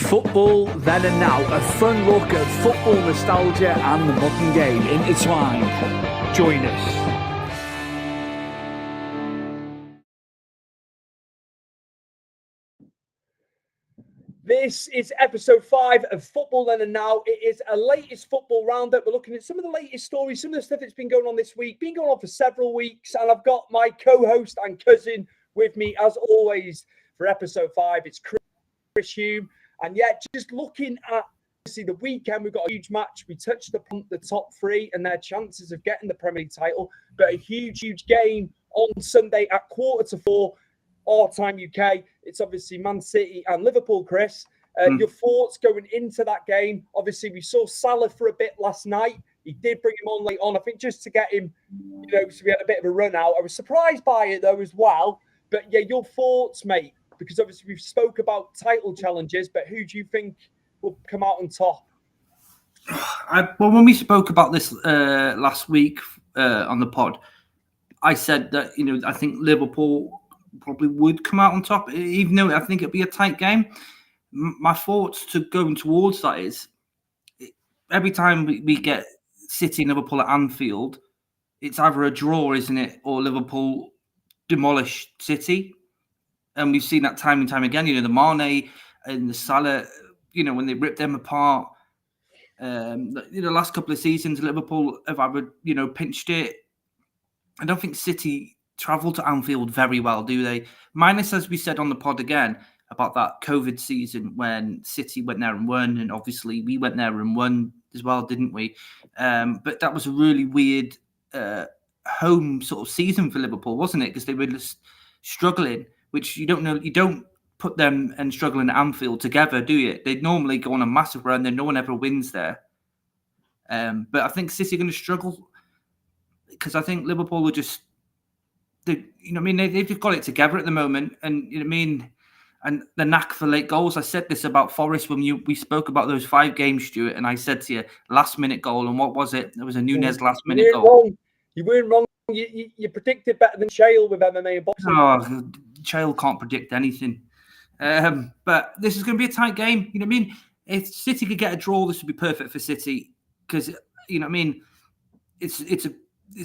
Football then and now, a fun look at football nostalgia and the modern game intertwined. Join us. This is episode 5 of Football Then and Now. It is a latest football roundup. We're looking at some of the latest stories, some of the stuff that's been going on this week, been going on for several weeks. And I've got my co-host and cousin with me, as always, for episode 5. It's Chris Hume. And yeah, just looking at the weekend, we've got a huge match. We touched upon the top 3 and their chances of getting the Premier League title. But a huge game on Sunday at 3:45. Our time UK. It's obviously Man City and Liverpool, Chris. Your thoughts going into that game? Obviously, we saw Salah for a bit last night. He did bring him on late on, I think, just to get him, so we had a bit of a run out. I was surprised by it, though, as well. But yeah, your thoughts, mate, because obviously we've spoke about title challenges, but who do you think will come out on top? Well, when we spoke about this last week on the pod, I said that, I think Liverpool probably would come out on top, even though I think it'd be a tight game. My thoughts to going towards that is every time we get City and Liverpool at Anfield, it's either a draw, isn't it, or Liverpool demolish City. And we've seen that time and time again, the Mane and the Salah, when they rip them apart. The last couple of seasons, Liverpool have either, pinched it. I don't think City travel to Anfield very well, do they? Minus, as we said on the pod again, about that COVID season when City went there and won, and obviously we went there and won as well, didn't we? But that was a really weird home sort of season for Liverpool, wasn't it? Because they were just struggling, which you don't put them and struggling at Anfield together, do you? They'd normally go on a massive run, then no one ever wins there. But I think City are going to struggle because I think Liverpool will just, they've just got it together at the moment, and and the knack for late goals. I said this about Forest when we spoke about those 5 games, Stuart, and I said to you, last minute goal, and what was it? There was a Nunez last minute goal. You weren't wrong. You predicted better than Shale with MMA and boxing. Oh, Shale can't predict anything. But this is going to be a tight game. If City could get a draw, this would be perfect for City because it's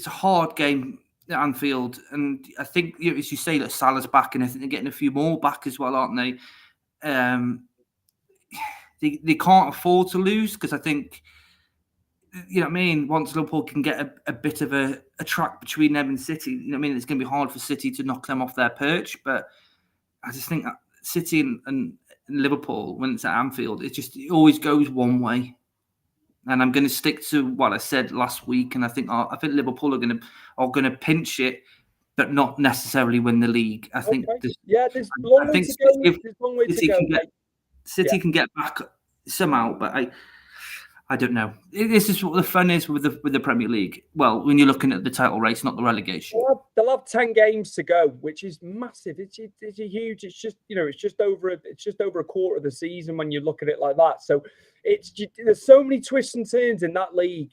a hard game at Anfield, and I think, as you say, that Salah's back, and I think they're getting a few more back as well, aren't they? They can't afford to lose because I think, once Liverpool can get a bit of a track between them and City, it's going to be hard for City to knock them off their perch. But I just think that City and Liverpool, when it's at Anfield, it always goes one way. And I'm going to stick to what I said last week, and I think Liverpool are going to pinch it, but not necessarily win the league. I think. There's long way to go. There's long way to go. City can get back somehow, but I don't know. This is what the fun is with the Premier League. Well, when you're looking at the title race, not the relegation. They'll have 10 games to go, which is massive. It's a huge. It's just over a quarter of the season when you look at it like that. So there's so many twists and turns in that league,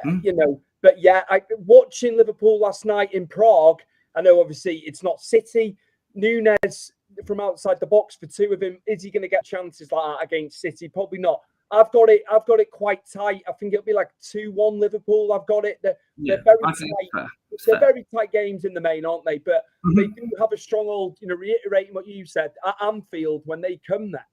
But yeah, watching Liverpool last night in Prague. I know obviously it's not City. Nunez from outside the box for 2 of them. Is he going to get chances like that against City? Probably not. I've got it quite tight. I think it'll be like 2-1 Liverpool. I've got it. They're very tight. They're very tight games in the main, aren't they? But they do have a stronghold. Reiterating what you said, at Anfield, when they come there,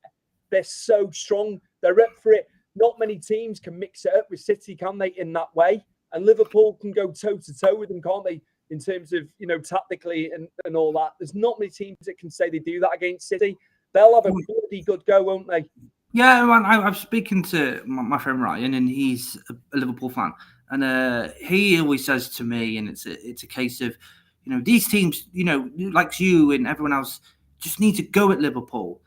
they're so strong. They're up for it. Not many teams can mix it up with City, can they? In that way, and Liverpool can go toe to toe with them, can't they? In terms of tactically and all that. There's not many teams that can say they do that against City. They'll have a bloody good go, won't they? Yeah, man, I'm speaking to my friend Ryan, and he's a Liverpool fan, and he always says to me, and it's a case of, these teams, like you and everyone else, just need to go at Liverpool.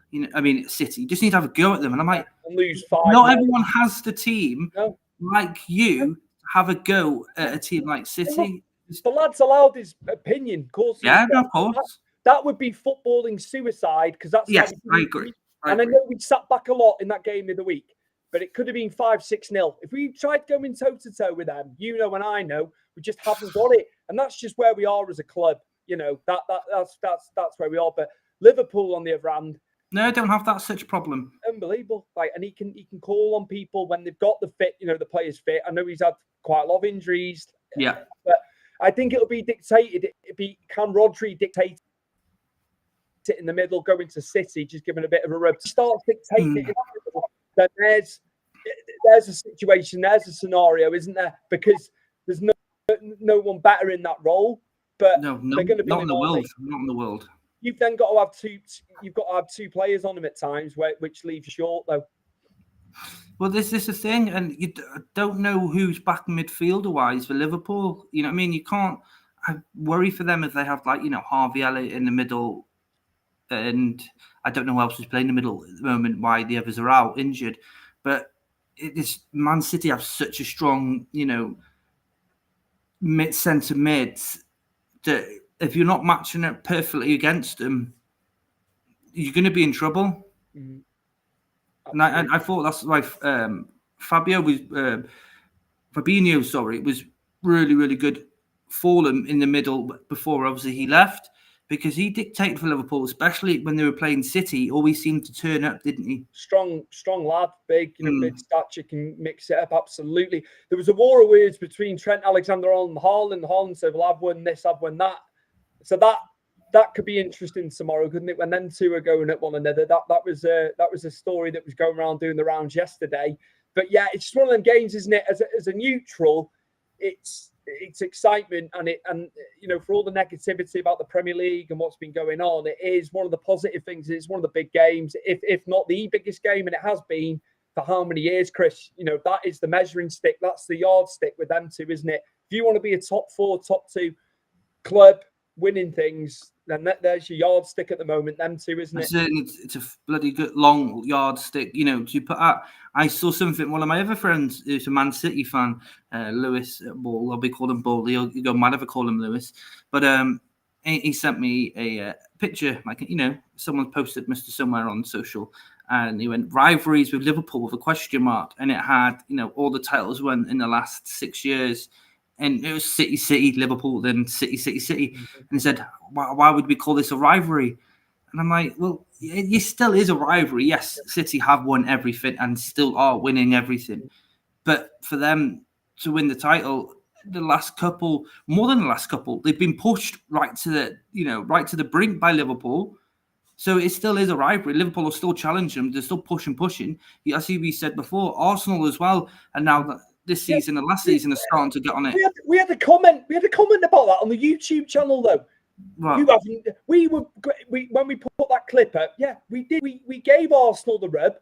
City just need to have a go at them, and I'm like, lose 5. Not everyone has the team like you have a go at a team like City. The lad's allowed his opinion, of course. Yeah, of course. That would be footballing suicide because that's. Yes, I agree. I know we sat back a lot in that game of the week, but it could have been 5-6-0. If we tried going toe to toe with them, and I know, we just haven't got it, and that's just where we are as a club. That's where we are. But Liverpool, on the other hand, no, don't have that such problem. unbelievable. Like, and he can call on people when they've got the fit, the players fit. I know he's had quite a lot of injuries. Yeah. But I think it'll be dictated. Can Rodri dictate it in the middle, go into City, just giving a bit of a rub. Starts dictating it in the middle, then there's a situation, there's a scenario, isn't there? Because there's no one better in that role. But no, they're going to be not in the world. Not in the world. You've then got to have two. You've got to have two players on him at times, which leaves you short, though. Well, this is the thing, and you don't know who's back midfielder-wise for Liverpool. You know what I mean? You can't. I worry for them if they have, like, Harvey Elliott in the middle, and I don't know who else is playing in the middle at the moment, why the others are out, injured. But Man City have such a strong, centre mids that if you're not matching it perfectly against them, you're going to be in trouble. Mm-hmm. And I thought that's why Fabinho was really, really good for them in the middle before obviously he left, because he dictated for Liverpool, especially when they were playing City. Always seemed to turn up, didn't he? Strong lad, big, big stature, can mix it up, absolutely. There was a war of words between Trent Alexander-Arnold and Haaland. Haaland said, well, I've won this, I've won that. So that could be interesting tomorrow, couldn't it? When them two are going at one another, that was a story that was going around doing the rounds yesterday. But yeah, it's just one of them games, isn't it? As a neutral, it's excitement, and for all the negativity about the Premier League and what's been going on, it is one of the positive things. It's one of the big games, if not the biggest game, and it has been for how many years, Chris? That is the measuring stick. That's the yardstick with them two, isn't it? If you want to be a top 4, top 2 club winning things, then there's your yardstick at the moment, them two, isn't it? It's a bloody good long yardstick, to put out. I saw something, one of my other friends who's a Man City fan, Lewis Ball, I'll be calling him Ball, he'll go mad if I call him Lewis, but he sent me a picture, like, someone posted Mr. Somewhere on social, and he went, rivalries with Liverpool with a question mark, and it had, all the titles won in the last 6 years. And it was City, Liverpool, then City. Mm-hmm. And he said, why would we call this a rivalry? And I'm like, well, it still is a rivalry. Yes, City have won everything and still are winning everything. But for them to win the title, more than the last couple, they've been pushed right to the brink by Liverpool. So it still is a rivalry. Liverpool will still challenge them. They're still pushing. As we said before, Arsenal as well. And now this season and last season are starting to get on it. We had a comment about that on the YouTube channel, though. Right. When we put that clip up, yeah, we did. We gave Arsenal the rub.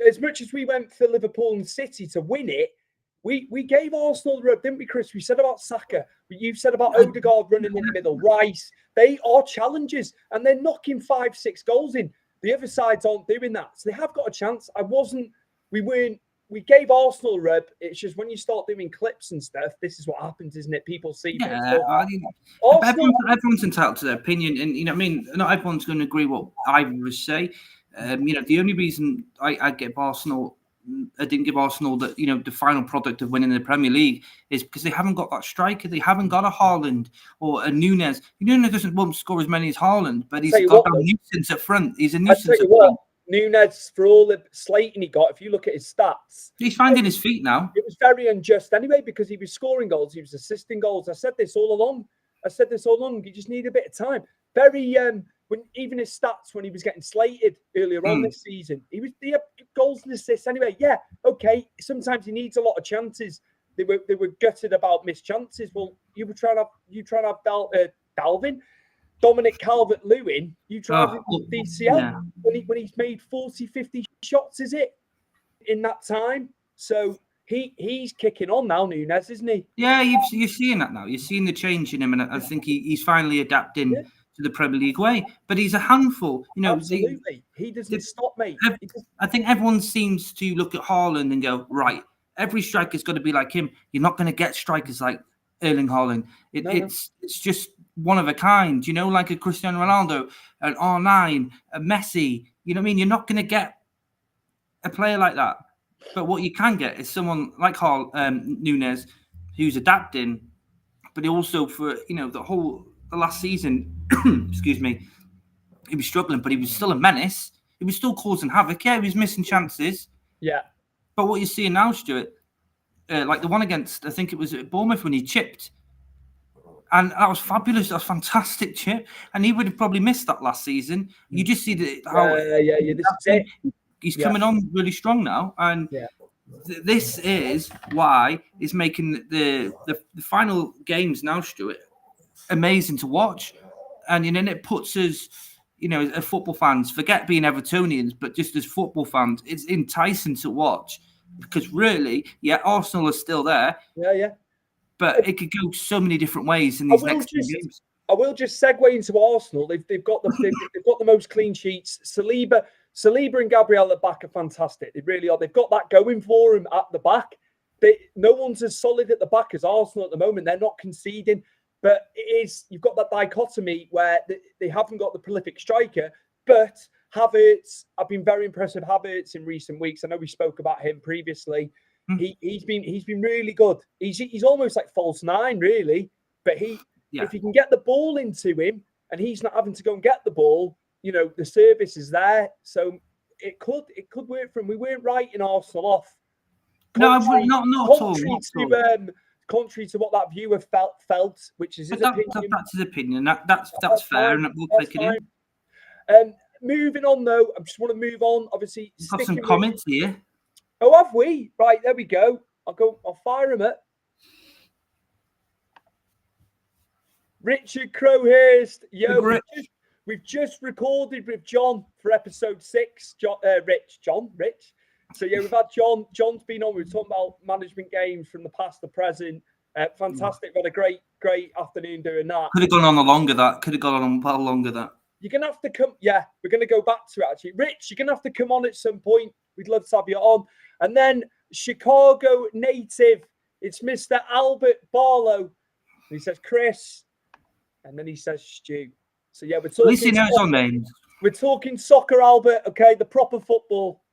As much as we went for Liverpool and City to win it, we gave Arsenal the rub, didn't we, Chris? We said about Saka. You've said about Odegaard running in the middle. Rice. They are challengers, and they're knocking 5-6 goals in. The other sides aren't doing that, so they have got a chance. We gave Arsenal a rub. It's just when you start doing clips and stuff, this is what happens, isn't it? People see. Yeah, everyone's entitled to their opinion, and not everyone's going to agree what I would say. The only reason I didn't give Arsenal the final product of winning the Premier League is because they haven't got that striker. They haven't got a Haaland or a Nunez. Nunez won't score as many as Haaland, but he's got a nuisance up front. He's a nuisance up front. Nunez, for all the slating he got, if you look at his stats, he's finding his feet now. It was very unjust anyway, because he was scoring goals, he was assisting goals. I said this all along. You just need a bit of time. Very when even his stats when he was getting slated earlier on this season, he had goals and assists anyway. Yeah, okay. Sometimes he needs a lot of chances. They were gutted about missed chances. Well, you try to have Dalvin. Dominic Calvert-Lewin, you try to DCL when he's made 40, 50 shots, is it, in that time? So he's kicking on now, Nunez, isn't he? Yeah, you're seeing that now. You're seeing the change in him, and I think he's finally adapting to the Premier League way. But he's a handful. Absolutely. He doesn't stop, mate. I think everyone seems to look at Haaland and go, right, every striker's got to be like him. You're not going to get strikers like Erling Haaland. It's just one of a kind, like a Cristiano Ronaldo, an R9, a Messi. You know what I mean? You're not going to get a player like that. But what you can get is someone like Nunez, who's adapting, but he also for the last season, excuse me, he was struggling, but he was still a menace. he was still causing havoc. Yeah, he was missing chances. Yeah. But what you're seeing now, Stuart, like the one against, I think it was at Bournemouth when he chipped. And that was fabulous. That was a fantastic chip. And he would have probably missed that last season. You just see how he's coming on really strong now. And this is why it's making the final games now, Stuart, amazing to watch. And it puts us, as football fans, forget being Evertonians, but just as football fans, it's enticing to watch. Because really, Arsenal are still there. Yeah. But it could go so many different ways in these next few games. I will just segue into Arsenal. They've got the most clean sheets. Saliba and Gabriel at the back are fantastic. They really are. They've got that going for them at the back. No one's as solid at the back as Arsenal at the moment. They're not conceding. But you've got that dichotomy where they haven't got the prolific striker, but Havertz, I've been very impressed with Havertz in recent weeks. I know we spoke about him previously. He's been really good. He's almost like false nine, really. But if you can get the ball into him and he's not having to go and get the ball, the service is there. So it could work for him. We weren't writing Arsenal off. Not at all. Contrary to what that viewer felt, which is his opinion. That's his opinion. That's fair, and we'll take it in. Moving on, though, I just want to move on. Obviously, we've got some comments here. Oh, have we? Right, there we go. I'll fire him up. Richard Crowhurst. We've just recorded with John for episode 6. Rich. So, we've had John. John's been on. We've talked about management games from the past, the present. Fantastic. We've had a great afternoon doing that. Could have gone on longer, that. You're going to have to come. Yeah, we're going to go back to it, actually. Rich, you're going to have to come on at some point. We'd love to have you on. And then Chicago native, it's Mr. Albert Barlow. He says, Chris. And then he says, Stu. So, we're talking. At least he knows our names. We're talking soccer, Albert. Okay, the proper football.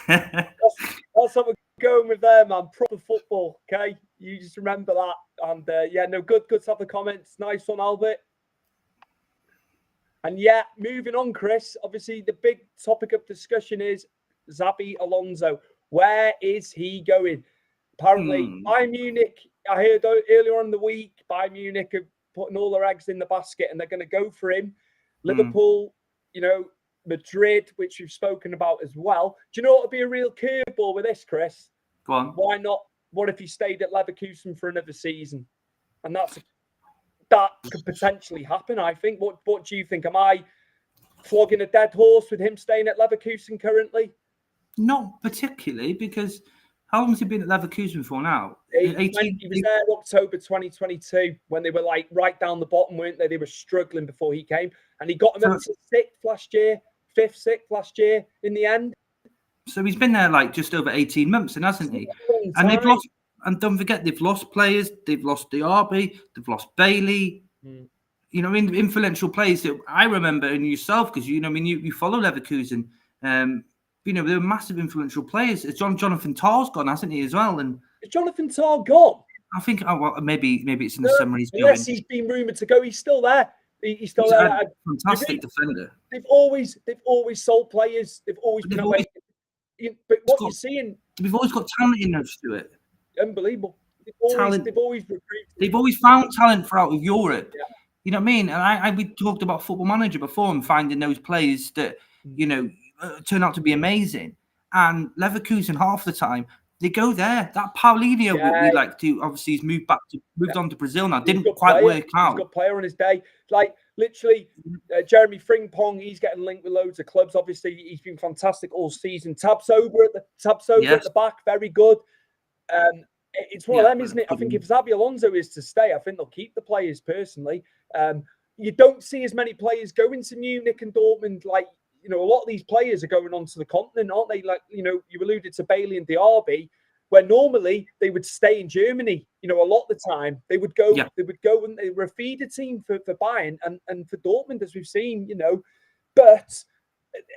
That's what we're going with there, man. Proper football. Okay, you just remember that. And good to have the comments. Nice one, Albert. And moving on, Chris. Obviously, the big topic of discussion is Xabi Alonso. Where is he going? Apparently, Bayern Munich. I heard earlier on in the week, Bayern Munich are putting all their eggs in the basket, and they're going to go for him. Liverpool, Madrid, which we've spoken about as well. Do you know what would be a real curveball with this, Chris? Go on. Why not? What if he stayed at Leverkusen for another season? And that could potentially happen, I think. What do you think? Am I flogging a dead horse with him staying at Leverkusen currently? Not particularly, because how long has he been at Leverkusen for now? 18? He was there October 2022 when they were like right down the bottom, weren't they? They were struggling before he came. And he got them up to 5th, 6th last year in the end. So he's been there like just over 18 months, and hasn't he? And they've lost, and don't forget, they've lost players. They've lost Diaby. They've lost Bailey. Influential players that I remember, and yourself, because you follow Leverkusen. They were massive influential players. Jonathan Tah's gone, hasn't he, as well? And is Jonathan Tah gone? I think maybe it's in the summer he's going. Unless he's been rumoured to go, he's still there. He's still there. Fantastic defender. They've always sold players. They've always been away. But what you're seeing, we've always got talent in those, Stuart. Unbelievable. They've always recruited. They've always found talent throughout Europe. Yeah. You know what I mean? And we talked about Football Manager before and finding those players that turn out to be amazing. And Leverkusen, half the time, they go there. That Paulinho, we like to, obviously, he's moved on to Brazil now. Didn't quite work out. He's got player on his day. Like, literally, Jeremy Frimpong, he's getting linked with loads of clubs. Obviously, he's been fantastic all season. Tabs over at the back, very good. It's one of them, isn't it? I think if Xabi Alonso is to stay, I think they'll keep the players personally. You don't see as many players going to Munich and Dortmund. Like, a lot of these players are going on to the continent, aren't they? Like, you alluded to Bailey and Diaby, where normally they would stay in Germany. A lot of the time they would go. Yeah. They would go, and they were a feeder team for Bayern and for Dortmund, as we've seen. But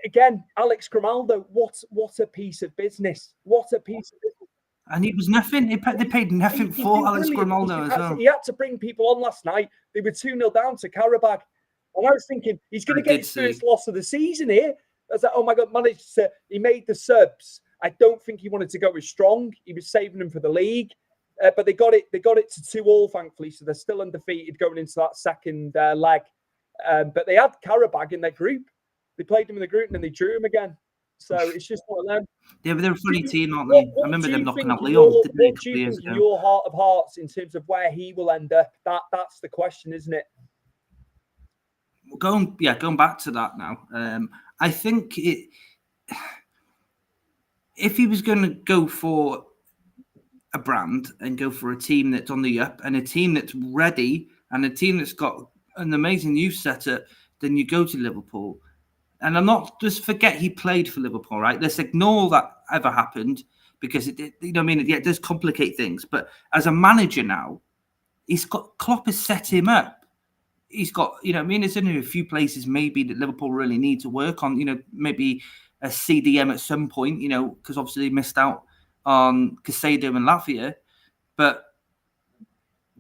again, Alex Grimaldo, what a piece of business! What a piece of business! And he was nothing. They paid nothing for Alex Grimaldo as well. He had to bring people on last night. They were 2-0 down to Karabakh. And I was thinking, he's going to get his first loss of the season here. I was like, oh my God, he made the subs. I don't think he wanted to go as strong. He was saving them for the league. But they got it to 2-2, thankfully, so they're still undefeated going into that second leg. But they had Karabag in their group. They played them in the group and then they drew them again. So it's just one of them. Yeah, but they're a funny team, aren't they? I remember them knocking out Lyon. What do you think in your heart of hearts in terms of where he will end up? That's the question, isn't it? Going back to that now. I think if he was going to go for a brand and go for a team that's on the up and a team that's ready and a team that's got an amazing youth setup, then you go to Liverpool. And I'm not just forget he played for Liverpool, right? Let's ignore that ever happened because it does complicate things. But as a manager now, Klopp has set him up. He's got, there's only a few places maybe that Liverpool really need to work on, maybe a CDM at some point, because obviously they missed out on Caicedo and Latvia. But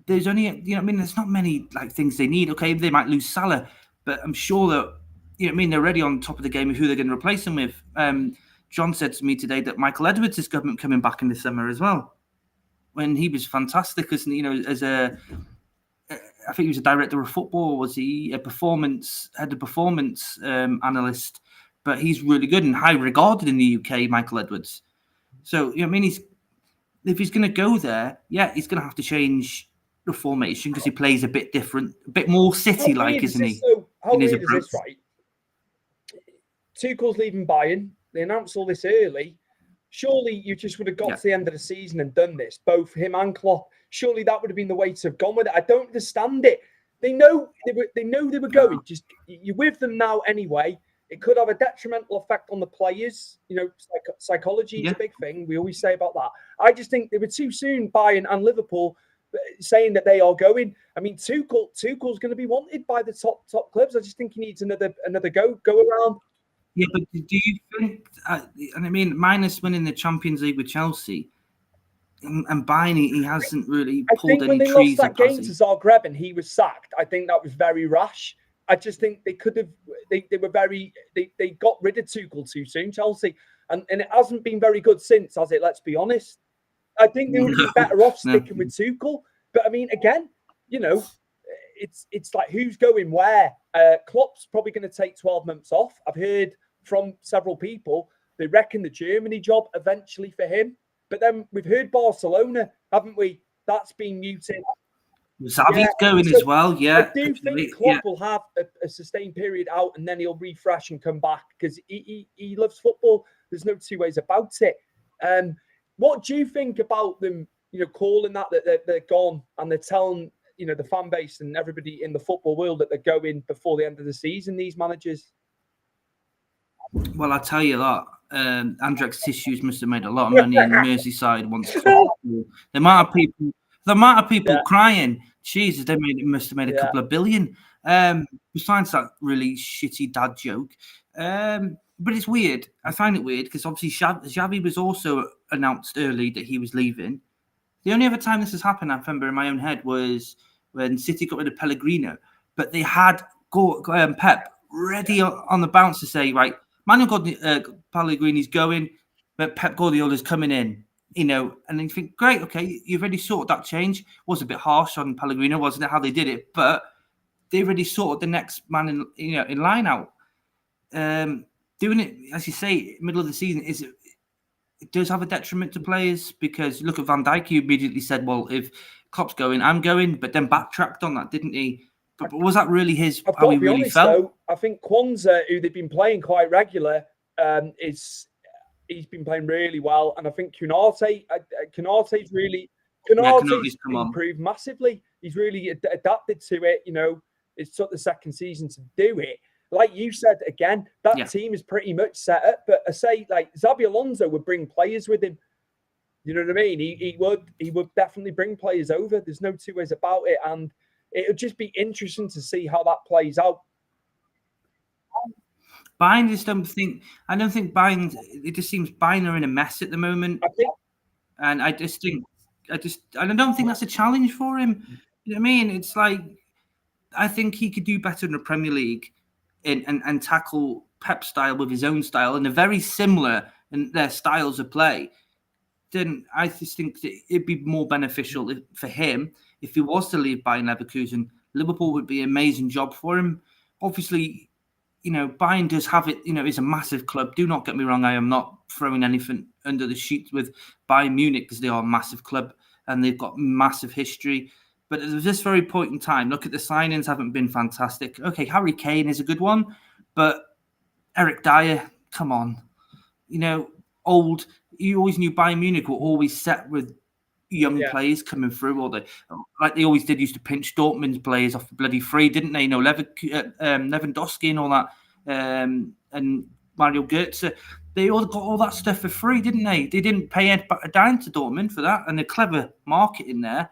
there's only, there's not many things they need. Okay, they might lose Salah, but I'm sure that, they're already on top of the game of who they're going to replace him with. John said to me today that Michael Edwards is coming back in the summer as well. When he was fantastic as I think he was a director of football. Was he a performance analyst? But he's really good and high regarded in the UK, Michael Edwards. So if he's going to go there, he's going to have to change the formation because he plays a bit different, a bit more City-like, isn't he? How weird is this, right? Tuchel's leaving Bayern. They announced all this early. Surely you just would have got to the end of the season and done this, both him and Klopp. Surely that would have been the way to have gone with it. I don't understand it. They know they were going. Just you're with them now anyway. It could have a detrimental effect on the players. Psychology is a big thing. We always say about that. I just think they were too soon, Bayern and Liverpool, saying that they are going. I mean, Tuchel's going to be wanted by the top clubs. I just think he needs another go around. Yeah, but do you think? Minus winning the Champions League with Chelsea and Bayern, he hasn't really pulled any trees. I think when they lost that game to Zagreb and he was sacked, I think that was very rash. I just think they could have. They got rid of Tuchel too soon, Chelsea, and it hasn't been very good since, has it? Let's be honest. I think they would be better off sticking with Tuchel. But I mean, again, it's like who's going where. Klopp's probably going to take 12 months off. I've heard from several people they reckon the Germany job eventually for him. But then we've heard Barcelona, haven't we? That's been muted. Xavi's going as well, yeah. I do think Klopp will have a sustained period out and then he'll refresh and come back because he loves football. There's no two ways about it. What do you think about them, calling that they're gone and they're telling, the fan base and everybody in the football world that they're going before the end of the season, these managers? Well, I'll tell you that. Andrex Tissues must have made a lot of money in Merseyside once. The amount of people crying, Jesus, must have made a couple of billion. Besides that really shitty dad joke. But it's weird. I find it weird because obviously Xavi was also announced early that he was leaving. The only other time this has happened, I remember in my own head, was when City got rid of Pellegrino. But they had Pep ready on the bounce to say, right, Manuel Pellegrini's going, but Pep Guardiola's coming in. And then you think, great, okay, you've already sorted that change. Was a bit harsh on Pellegrino, wasn't it, how they did it? But they already sorted the next man in line out. Doing it, as you say, middle of the season, it does have a detriment to players because look at Van Dijk, who immediately said, well, if Klopp's going, I'm going, but then backtracked on that, didn't he? But was that really how he really felt? Though, I think Kwanzaa, who they've been playing quite regular, he's been playing really well, and I think Konate's improved massively. He's really adapted to it. It's took the second season to do it. Like you said, again, that team is pretty much set up. But I say, like Xabi Alonso would bring players with him. You know what I mean? He would definitely bring players over. There's no two ways about it, and it would just be interesting to see how that plays out. Bayern I don't think Bayern. It just seems Bayern are in a mess at the moment, and I don't think that's a challenge for him. You know what I mean? It's like I think he could do better in the Premier League and tackle Pep style with his own style, and they're very similar in their styles of play, then I just think that it'd be more beneficial for him if he was to leave Bayern Leverkusen. Liverpool would be an amazing job for him. Obviously, Bayern does have it, it's a massive club. Do not get me wrong. I am not throwing anything under the sheet with Bayern Munich because they are a massive club and they've got massive history. But at this very point in time, look at the signings haven't been fantastic. Okay, Harry Kane is a good one, but Eric Dyer, come on. Old. You always knew Bayern Munich were always set with young players coming through, or they always did used to pinch Dortmund's players off the bloody free, didn't they? Lewandowski and all that, and Mario Götze. They all got all that stuff for free, didn't they? They didn't pay a dime to Dortmund for that, and a clever marketing there.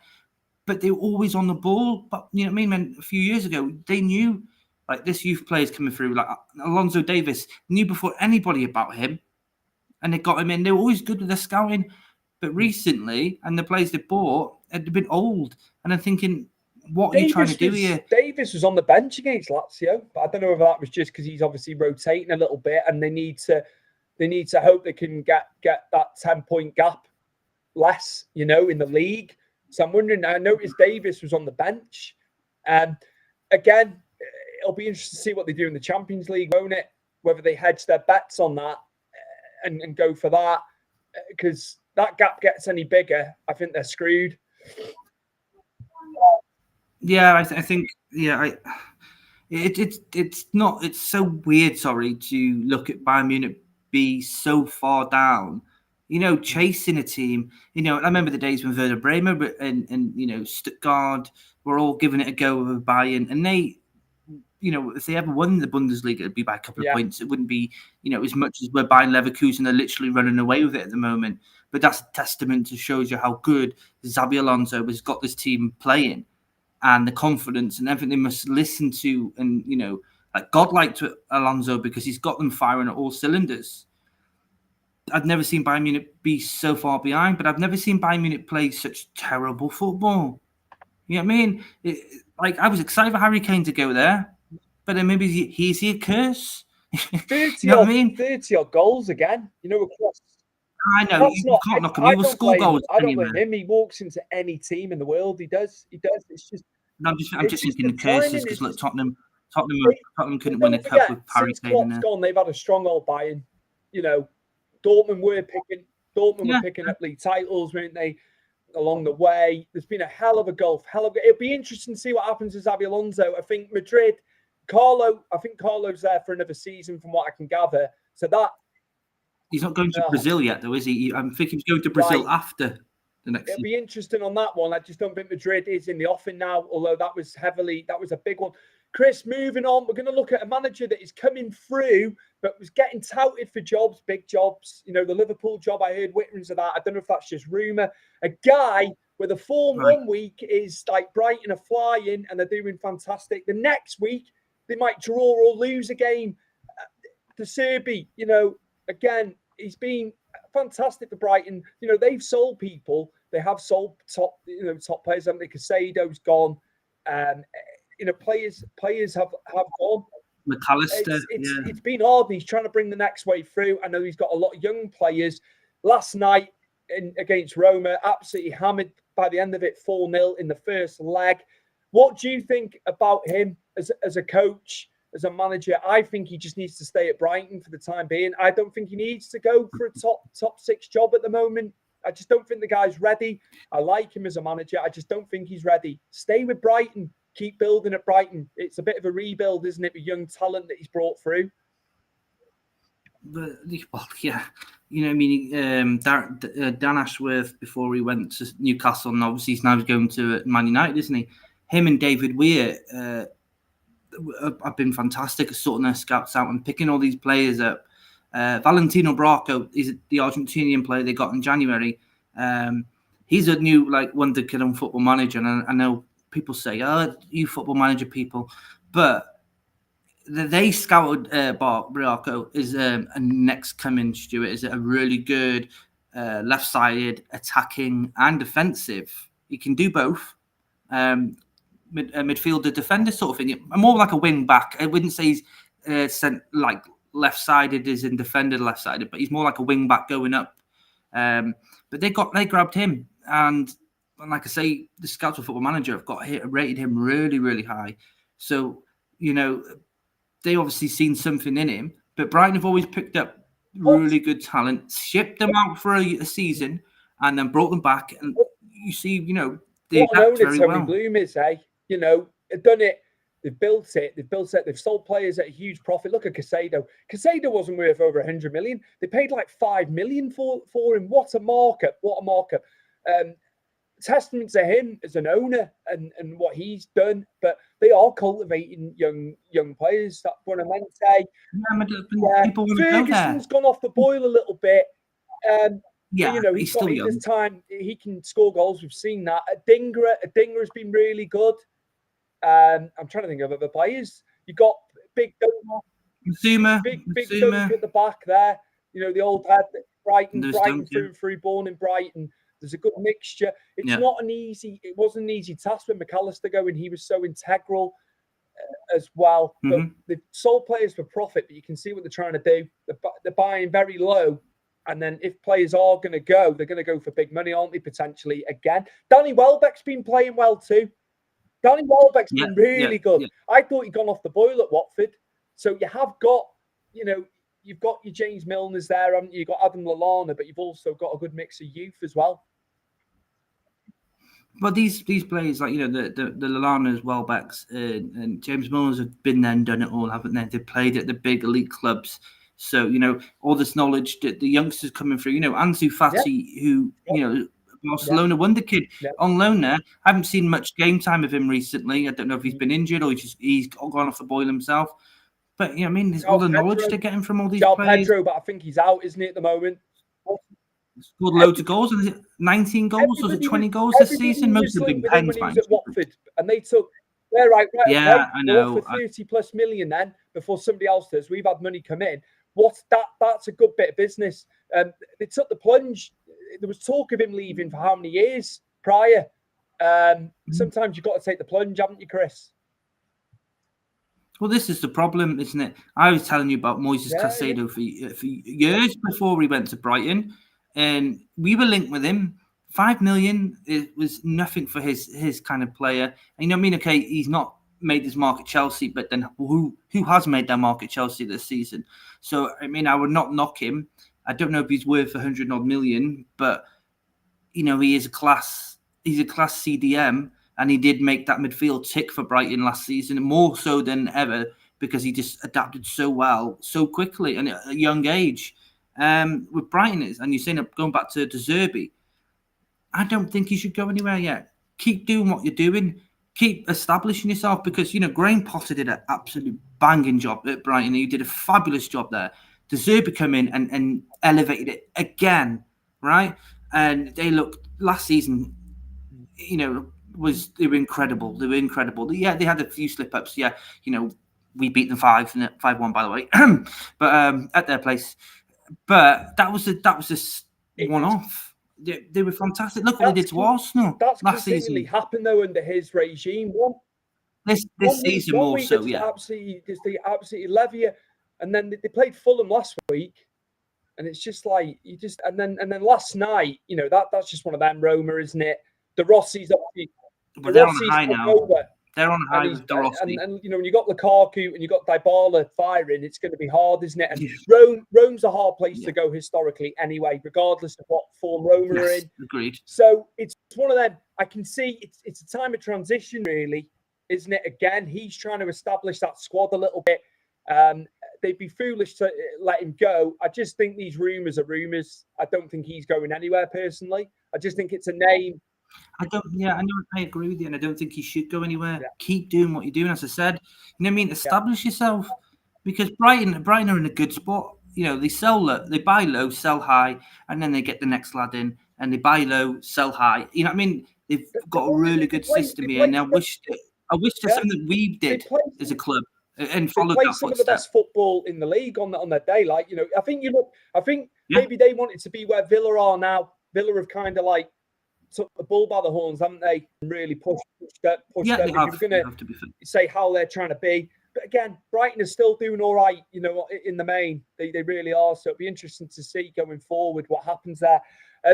But they were always on the ball. But you know what I mean? A few years ago, they knew like this youth player's coming through, like Alonso Davis knew before anybody about him, and they got him in. They were always good with their scouting. But recently, and the players they bought had been old. And I'm thinking, what are you trying to do here? Davis was on the bench against Lazio, but I don't know whether that was just because he's obviously rotating a little bit, and they need to hope they can get that 10-point gap less, in the league. So I'm wondering. I noticed Davis was on the bench. Again, it'll be interesting to see what they do in the Champions League, won't it? Whether they hedge their bets on that and go for that, because that gap gets any bigger, I think they're screwed. Yeah, I think. Yeah, it's not. It's so weird. Sorry, to look at Bayern Munich be so far down. Chasing a team. I remember the days when Werder Bremen and Stuttgart were all giving it a go with Bayern, and they. If they ever won the Bundesliga, it'd be by a couple of points. It wouldn't be, as much as we're Bayern Leverkusen are literally running away with it at the moment. But that's a testament to shows you how good Xabi Alonso has got this team playing, and the confidence and everything they must listen to, and like godlike to Alonso because he's got them firing at all cylinders. I've never seen Bayern Munich be so far behind, but I've never seen Bayern Munich play such terrible football. You know what I mean? I was excited for Harry Kane to go there. But then maybe he's a curse. 30 you know what I mean? 30 odd goals again. Across. I know. You can't knock him. He will score goals. I don't blame him. He walks into any team in the world. He does. It's just. I'm just thinking the curses because look, Tottenham couldn't win a cup with Harry Kane in there. Gone, they've had a strong old Bayern. Dortmund were picking up league titles, weren't they? Along the way, there's been a hell of a gulf. It'll be interesting to see what happens with Xabi Alonso. I think Madrid. Carlo's there for another season, from what I can gather. So that he's not going to Brazil yet, though, is he? I'm thinking he's going to Brazil after the next. It'll be interesting on that one. I just don't think Madrid is in the offing now. Although that was a big one. Chris, moving on, we're going to look at a manager that is coming through, but was getting touted for jobs, big jobs. The Liverpool job. I heard witterings of that. I don't know if that's just rumor. A guy with a form 1 week is like Brighton are flying and they're doing fantastic. The next week. They might draw or lose a game. De Zerbi, again, he's been fantastic for Brighton. They've sold people. They have sold top players. I think Casado's gone. Players have gone. McAllister. It's been hard. He's trying to bring the next wave through. I know he's got a lot of young players. Last night against Roma, absolutely hammered by the end of it, 4-0 in the first leg. What do you think about him as a coach, as a manager? I think he just needs to stay at Brighton for the time being. I don't think he needs to go for a top 6 job at the moment. I just don't think the guy's ready. I like him as a manager. I just don't think he's ready. Stay with Brighton. Keep building at Brighton. It's a bit of a rebuild, isn't it, with young talent that he's brought through? Well, yeah. Dan Ashworth, before he went to Newcastle, and obviously he's now going to Man United, isn't he? Him and David Weir have been fantastic at sorting their scouts out and picking all these players up. Valentino Bracco is the Argentinian player they got in January. He's a new wonder kid on Football Manager, and I know people say, "Oh, you Football Manager people," but they scouted Bracco as a next coming Stuart, is a really good left-sided attacking and defensive. He can do both. Midfielder defender sort of thing. More like a wing back. I wouldn't say he's left-sided as in defender left-sided, but he's more like a wing-back going up. But they grabbed him, and like I say, the scouts of Football Manager have rated him really, really high. So, they obviously seen something in him, but Brighton have always picked up really good talent, shipped them out for a season, and then brought them back. And you see, they adapt very well. Tony Bloom is, they've done it. They've built it. They've sold players at a huge profit. Look at Caicedo. Caicedo wasn't worth over 100 million. They paid like 5 million for him. What a markup! Testament to him as an owner and what he's done. But they are cultivating young players. That Bonamente. People want to Ferguson's gone off the boil a little bit. He's still young. This time he can score goals. We've seen that. Adingra has been really good. I'm trying to think of other players. You got big Zuma at the back there. The old head, Brighton through, born in Brighton. There's a good mixture. It wasn't an easy task with McAllister going. He was so integral as well. But they've sold players for profit, but you can see what they're trying to do. They're buying very low. And then if players are going to go, they're going to go for big money, aren't they, potentially, again? Danny Welbeck's been playing well too. Danny Welbeck's been really good. Yeah. I thought he'd gone off the boil at Watford. So you have got, you've got your James Milners there, haven't you? You've got Adam Lallana, but you've also got a good mix of youth as well. But these players, like, the Lallanas, Welbecks, and James Milners have been there and done it all, haven't they? They've played at the big elite clubs. So, all this knowledge that the youngsters coming through, Ansu Fati, who, Barcelona wonder kid on loan there. I haven't seen much game time of him recently. I don't know if he's been injured or he's gone off the boil himself. But, there's all the knowledge they're getting from all these players. Pedro, but I think he's out, isn't he, at the moment? Scored loads of goals. Was it 19 goals? Was it 20 goals this season? Most have been pens, man. At Watford, and they took right. Yeah, I know. For 30+ million then before somebody else does. We've had money come in. That's a good bit of business. They took the plunge. There was talk of him leaving for how many years prior? Sometimes you've got to take the plunge, haven't you, Chris? Well, this is the problem, isn't it? I was telling you about Moises Caicedo for years before we went to Brighton, and we were linked with him. 5 million, it was nothing for his kind of player. And okay, he's not made his mark at Chelsea, but then who has made their mark at Chelsea this season? So, I would not knock him. I don't know if he's worth 100 odd million, but he is he's a class CDM, and he did make that midfield tick for Brighton last season, more so than ever, because he just adapted so well, so quickly, and at a young age. With Brighton, and you're saying going back to De Zerbi, I don't think he should go anywhere yet. Keep doing what you're doing. Keep establishing yourself, because, Graham Potter did an absolute banging job at Brighton. He did a fabulous job there. De Zerbi come in and elevated it again, right? And they looked last season, they were incredible. They were incredible. Yeah, they had a few slip-ups. Yeah, we beat them 5-1, by the way, but at their place. But that was just one-off. They were fantastic. Look what they did to Arsenal last season. That's happened though under his regime. This season more so, yeah. They absolutely love you. And then they played Fulham last week, and it's just like and then last night, that's just one of them, Roma, isn't it? The Rossi's obviously. But they're on a high now. They're on a high with the Rossi. And when you got Lukaku and you got Dybala firing, it's going to be hard, isn't it? And Rome's a hard place to go historically anyway, regardless of what form Roma are in. Agreed. So it's one of them. I can see it's a time of transition, really, isn't it? Again, he's trying to establish that squad a little bit. They'd be foolish to let him go. I just think these rumours are rumours. I don't think he's going anywhere personally. I just think it's a name. I agree with you, and I don't think he should go anywhere. Yeah. Keep doing what you're doing, as I said. Establish yourself, because Brighton are in a good spot. They sell low, they buy low, sell high, and then they get the next lad in, and they buy low, sell high. They've got a really good system here, and I wish there's something that we did as a club and followed that footstep. Some of the best football in the league on their day. I think maybe they want it to be where Villa are now. Villa have kind of like took the bull by the horns, haven't they? And really pushed them. If you're going to say how they're trying to be. again, Brighton are still doing all right, you know, in the main. They really are. So it'll be interesting to see going forward what happens there.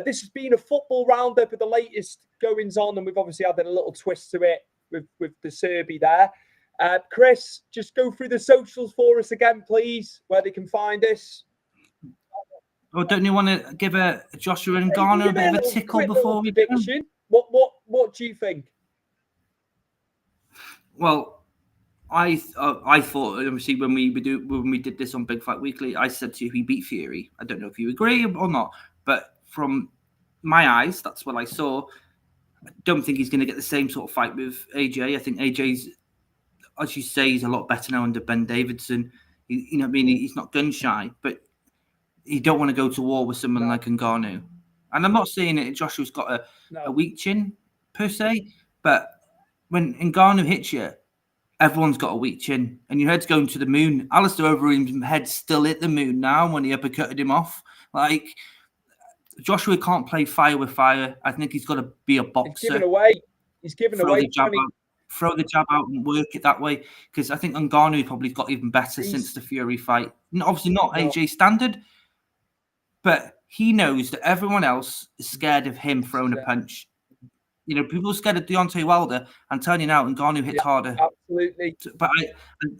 This has been a football roundup of the latest goings on, and we've obviously added a little twist to it with the Serbi there. Chris, just go through the socials for us again, please, where they can find us. Or don't you want to give a Joshua Ngannou a bit of a tickle before we prediction? What do you think? Well, I thought, obviously, when we did this on Big Fight Weekly, I said to you he beat Fury. I don't know if you agree or not, but from my eyes, that's what I saw. I don't think he's going to get the same sort of fight with AJ. I think AJ's, as you say, he's a lot better now under Ben Davidson. You know what I mean? He's not gun shy, but you don't want to go to war with someone like Ngannou. And I'm not saying that Joshua's got a weak chin, per se, but when Ngannou hits you, everyone's got a weak chin, and your head's going to the moon. Alistair Overeem's head's still at the moon now when he uppercutted him off. Like, Joshua can't play fire with fire. I think he's got to be a boxer. He's given away. Throw the jab out and work it that way. Because I think Ngannou probably got even better since the Fury fight. Obviously not AJ standard, but he knows that everyone else is scared of him throwing a punch. You know, people are scared of Deontay Wilder. I'm telling you now, Ngannou hits harder. Absolutely. But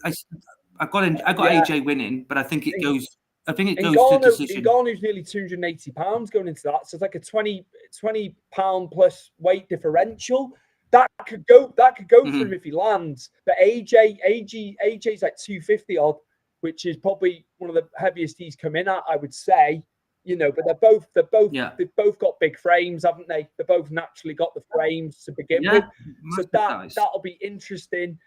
I got AJ winning, but I think it goes. I think it goes to decision. Ngannou's nearly 280 pounds going into that, so it's like a 20 pound plus weight differential. That could go for him if he lands. But AJ's like 250 odd, which is probably one of the heaviest he's come in at, I would say. You know, but they've both got big frames, haven't they? They've both naturally got the frames to begin with. So that'll be interesting.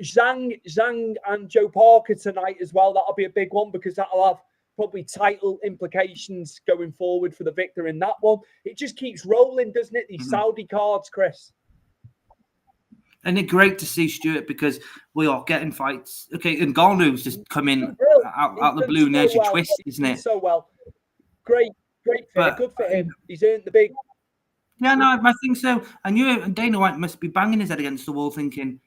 Zhang and Joe Parker tonight as well. That'll be a big one because that'll have probably title implications going forward for the victor in that one. It just keeps rolling, doesn't it? These Saudi cards, Chris. And it's great to see Stuart because we are getting fights. Okay, Ngannou's just come in out the blue and there's a twist, isn't it? So well. Great fit. Good for him. He's earned the big. Yeah, no, I think so. And Dana White must be banging his head against the wall thinking,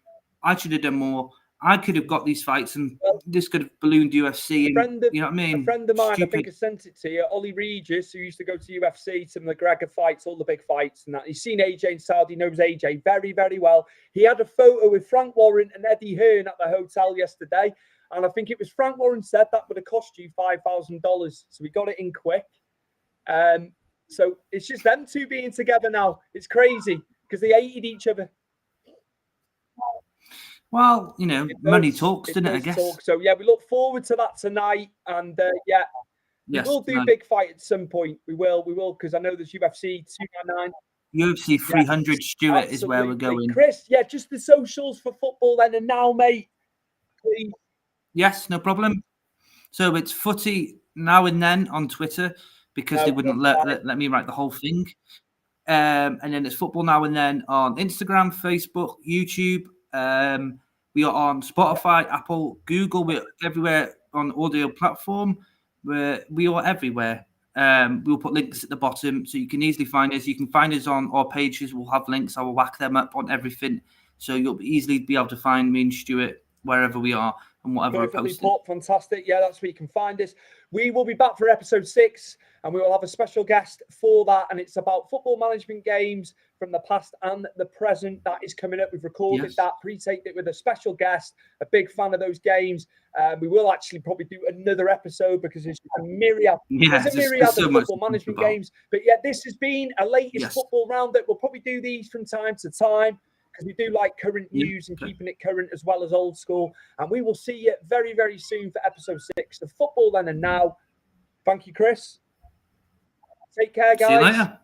I should have done more. I could have got these fights and this could have ballooned UFC. You know what I mean? A friend of mine, I think I sent it to you, Ollie Regis, who used to go to UFC, some McGregor fights, all the big fights and that. He's seen AJ in Saudi, knows AJ very, very well. He had a photo with Frank Warren and Eddie Hearn at the hotel yesterday. And I think it was Frank Warren said that would have cost you $5,000. So we got it in quick. So it's just them two being together now. It's crazy because they hated each other. Well, you know, money talks, doesn't it, I guess? So, yeah, we look forward to that tonight. And, we will do a big fight at some point. We will, because I know there's UFC 299. UFC 300, Stuart, is where we're going. Chris, just the socials for football then and now, mate. Please. Yes, no problem. So it's Footy Now and Then on Twitter because they wouldn't let me write the whole thing. And then it's Football Now and Then on Instagram, Facebook, YouTube. We are on Spotify, Apple, Google. We're everywhere on audio platform. We are everywhere. We'll put links at the bottom so you can easily find us. You can find us on our pages. We'll have links. I will whack them up on everything. So you'll easily be able to find me and Stuart wherever we are and whatever we're posting. Fantastic. Yeah, that's where you can find us. We will be back for episode 6 and we will have a special guest for that. And it's about football management games from the past and the present. That is coming up. We've recorded that, pre-taped it with a special guest, a big fan of those games. We will actually probably do another episode because there's a myriad. There's a myriad of football management games. But yeah, this has been a latest football roundup. We'll probably do these from time to time because we do like current news and keeping it current as well as old school. And we will see you very, very soon for episode 6 of Football Then and Now. Thank you, Chris. Take care, guys. See you later.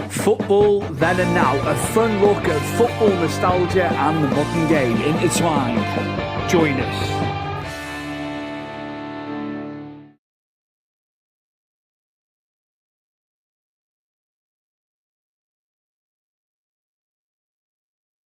Football Then and Now, a fun look at football nostalgia and the modern game intertwined. Join us.